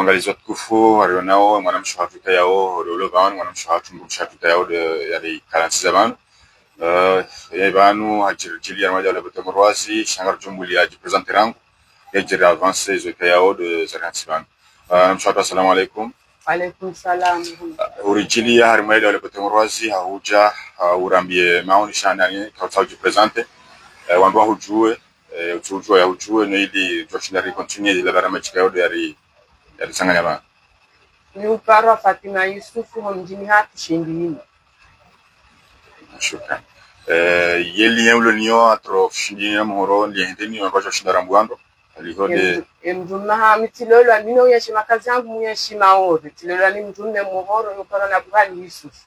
Angalizi watukufu walionao mwanamsho wa Afrika yao waliolovan mwanamsho wa tumbusha Afrika yao yali karansi zaman yabanu hajirjili ya wale batamurwasi shangar jumbuli ya representerangu yajiri avance zo yao de zaransiban namsho assalamu alaikum. Alaikum salam. Urijili ya harmaili wale batamurwasi hauja urambie maoni shanani kwa presente wandu hujue ya hujue no ili joshinari continue ile barama chikao yari sanganya ba Ni upara Fatima Yusufu mjini hatu shindini. Shukran. Yeli yemlo niyo atro shindini mhoro lihendeni wangoja shindara mbwando alihode mjumma hamitilolo anino yeshima kazi yangu yeshima ore tilolo ani mjumme mhoro yopara na buhali Yusufu.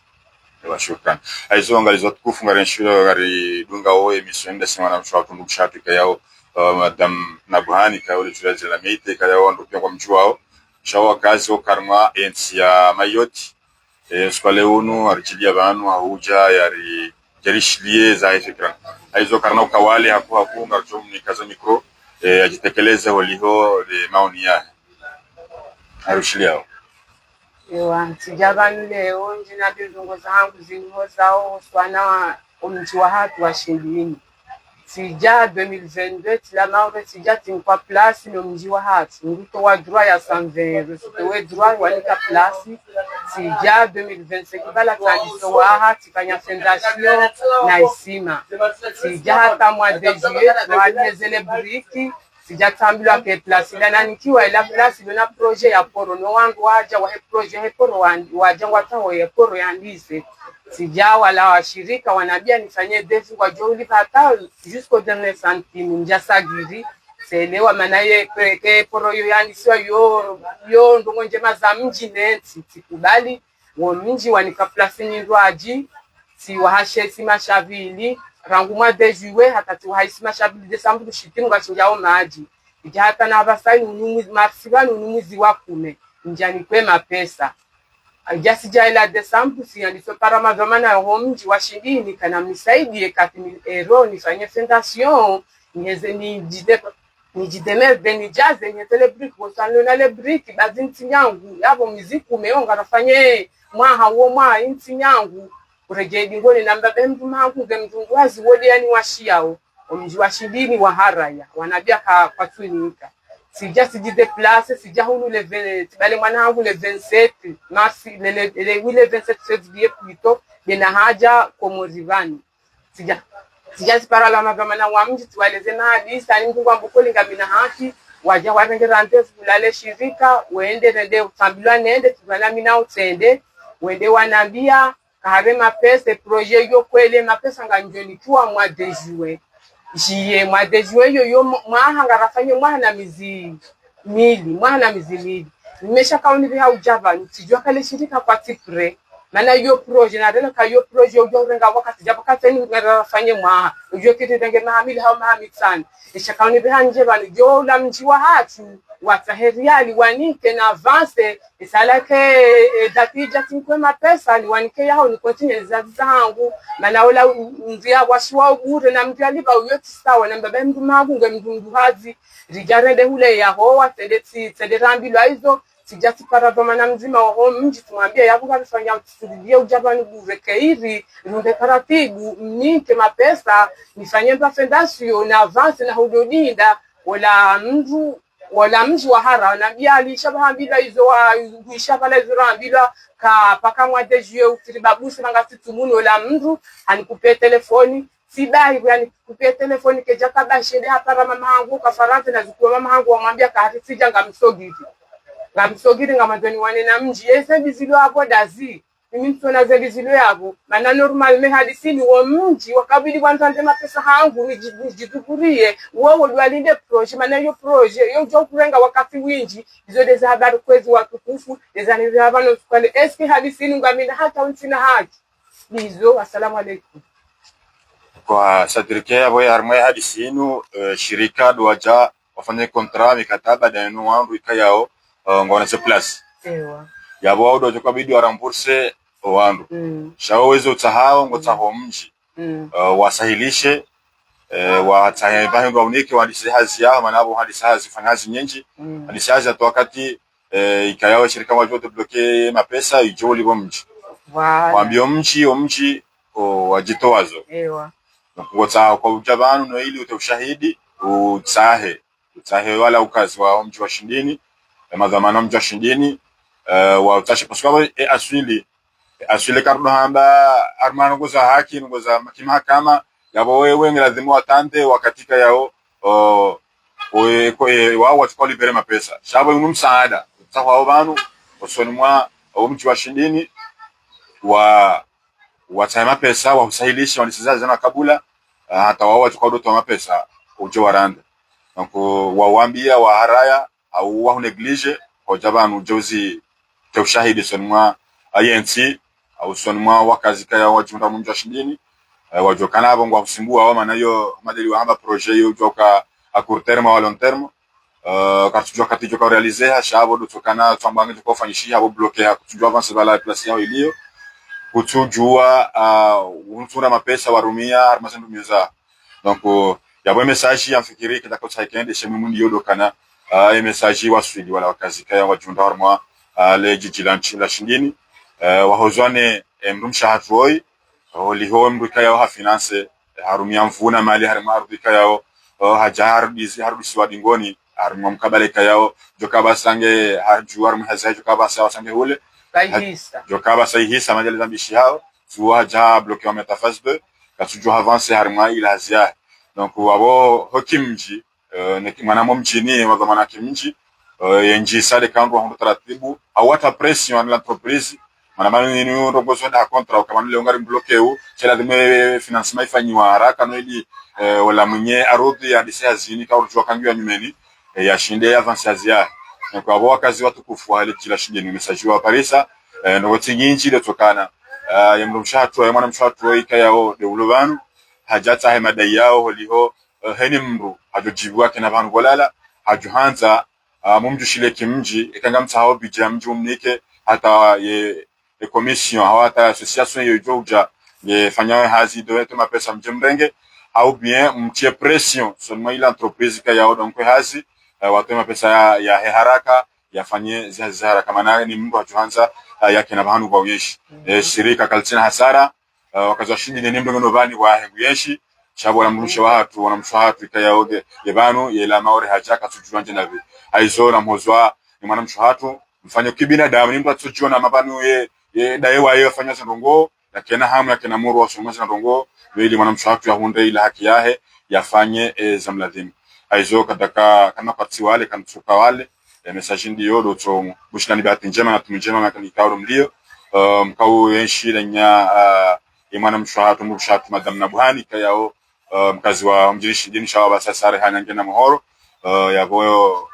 Shukran. Aizo angalizo tukufu ngarenshiro gari dunga oe miswende semana mshwatu mbushatu kayao madam Nabuhani kaole tulaje la meite kayao ndo kwa mchuao shawa kazi okarma ensi ya mayoti swale unu arjili abantu ahuja yari jarishlie za fikra aizo karna ukawale hapo ngarjo ni kaza mikro ajitekeleze waliho de maoni ya arishliao ewa tijabani leo njina bizungo zangu zingo zao swana umji wa hatu wa shindini sija 2022 la maure sija tinkwa place no mji wa hatu nguto wa droit ya 120 we droit walika place sija 2025 bala tandiso wa hatu kanya fondation na isima sija hata mwa de juillet walizele briki sija tambila ke place na nikiwa ila place na projet ya poro no wangu waja wa projet he poro waja wataho ya poro yandise sija wala washirika wanabia nifanye defu kwa joli pata jusqu'au dernier centime njasagiri selewa manaye ke poro yo yandiswa yo ndongo njema za mji neti tikubali wo mji wanika place nyindwaji si wahashe sima shavili rangu mwa de juillet hata tu haisima shabili Desemba dushitimu gachinjao maji ijata na abasaini unyumuzi mafsibani unyumuzi wakume njani kwe mapesa ajasija ila Desemba si yandiso parama zamana ya mji wa shindini kana mnisaidie kati ero nifanye fondation nieze nijideme beni jaze nyetele brick bosano na le brick bazinti nyangu yabo miziku meonga nafanye mwaha wo mwa inti nyangu urejedi ngoni namba bembu mangu gemzungu wazi wodi yani washiao omji wa shindini wa haraya wanabia kwa tunika sija sijide place sija hulu le 20 bale mwanangu le 27 mars le 27 février plutôt bena haja komorivani sija sipara la magamana wa mji tuwaleze na hadisa ni mkungu ambukoli ngamina haki waja warengera ndefu lale shirika wende rende utambilwa nende tubana mina utende wende wanambia kahave mapesa projet yo kwele mapesa nganjoni tuwa mwa de juillet jiye mwa de juillet yo mwahanga rafanye mwana mizi mili nimesha kauni vya ujava nitijua kale shirika kwa tipre mana yo projet na dela ka yo projet yo renga wakati japa kateni ngarafanye mwa yo kiti tenge mahamili hao mahamitsan isha kauni vya nje bani yo la mji wa hatu wataheriali wanike na avance isalake datija tinkwe mapesa ni wanike yao ni continue zangu mana wala ndia washwa ubure na mdia liba uyoti sawa na mbaba mdu magu ngemdu hazi rijarende hule ya hoa tende rambilo hizo sijati paradoma na mzima wa mji tumwambia yabuga bifanya utisudie ujabani buveke hivi runde taratibu mnike mapesa nifanye fondation na avance na hudodinda wala mji wa hara wanabia alishabaha bila hizo kuishabala hizo bila ka paka mwa de juillet utiribabusi mangati tumuni wala mtu anikupea telefoni sibai yani kupea telefoni keja kaba shede hapa mama hangu ka Faransa na zikuwa mama hangu wamwambia ka hatija ngamsogiri ngamadoni wane na mji yese bizilo hapo dazi mimi tuna zilizilo yabo maana normal me hadisini wa mji wakabidi kwanza mapesa hangu nijitukurie wao walinde projet maana hiyo projet yo jo kurenga wakati wingi hizo za habari kwezi watukufu ezani za habari kwa eski hadisini ngamina hata unsina haki hizo. Asalamu alaykum kwa sadirike abo harma hadisinu shirika doja wafanye kontra mikataba na neno wangu ikayao ngona se place ewa yabo audo jokabidi waramburse wandu shaweze utahao ngotaho mji wasahilishe watahe bahimba unike wadisi hazi yao manabo hadisi hazi fanyazi nyingi hadisi hazi wakati ikayao shirika wajo de bloquer mapesa ijo libo mji wambio mji wajitowazo ewa ngotsa kwa ujabanu no ili ushahidi utahe wala ukazi wa mji wa Shindini madhamana mji wa Shindini wa utashi kwa sababu aswili kardo hamba armano goza haki ngoza mahakama yabo wewe lazima watande wakatika yao wao watukao libere mapesa shabo msaada sawa abantu usoni mwa mji wa Shindini watama pesa wa usahilisha wanisizaza na kabula hata wao watukao doto mapesa ujo waranda nko waambia wa haraya au wa neglige hojabanu jozi ushahidi soni mwa INC au soni mwa wakazi kaya wajunda mji wa Shindini wajokana abo ngwa kusimbua wao manayo madeli wa hamba projet yo joka a court terme ou à long terme katujua katijo ka realiser shabo dutokana twambange tukofanyishia abo bloquer kutujua avance bala place yao iliyo kutujua untura mapesa warumia armazendo miza donc yabo message yamfikiri kitako tsaikende shemu mundi yodokana message waswidi wala wakazi kaya wajunda harmwa le jijilanchi la Shindini wahozwane mrumsha hatroi liho mruka yao ha finance harumia mvuna mali harma rubika yao hajar disi wadingoni harumia mkabale kayao jokaba sange hajuar mhaza jokaba sawa sange hule saihisa jokaba saihisa majali zambishi hao tuwa haja bloquer wa metafase katujua avance harma ila hazia donc wabo hokimji mwanamo mjini wadhamana kimji yenji sale kango hondo taratibu awata pression l'entreprise manamani ni rogozo da contrat kama nile ngari bloqueu cela de financement ifanywa haraka no ili wala mwenye arodi ya disi hazini ka urujwa kangiwa nyumeni ya shinde avance azia kwa abo wakazi watukufu hali kila shinde ni message wa parisa no wotinginji letokana ya mrumshatu ya mwana mshatu ikayao de ulubanu hajata he madai yao holiho heni mru hajojibwa kina banu golala hajuhanza mumjushile kimji ikangamta hao bija mji umnike hata ye commission hawata association yojoja ye fanyawe hazi doeto mapesa mjemrenge au bien mtie pression seulement ile entreprise kaya donc hazi watu mapesa ya haraka yafanye za haraka maana ni mtu ajuanza yake na bahanu kwa uyeshi shirika kaltina hasara wakaza shindi ni mdogo novani wa henguyeshi chabo la mrusha watu wanamshahatu kaya oge yebanu yela maore hajaka tujuanje nabi aizora mhozwa ni mwanamshahatu mfanyo kibinadamu ni mtu atujiona mabanu ye daewa yeye afanya sandongo yakena hamu yakena muru wa somasa sandongo wili mwanamshahatu ya hunde ila haki yahe yafanye zamladhim aizo kadaka kana parti wale kan tsuka wale message ndiyo doto bushikani bahati njema na tumjema makani kauro mlio mkau yenshi nya mwanamshahatu mshahatu madam Nabuhani kayao mkazi wa mjirishi dini shawa sasare hanya ngena mohoro yabo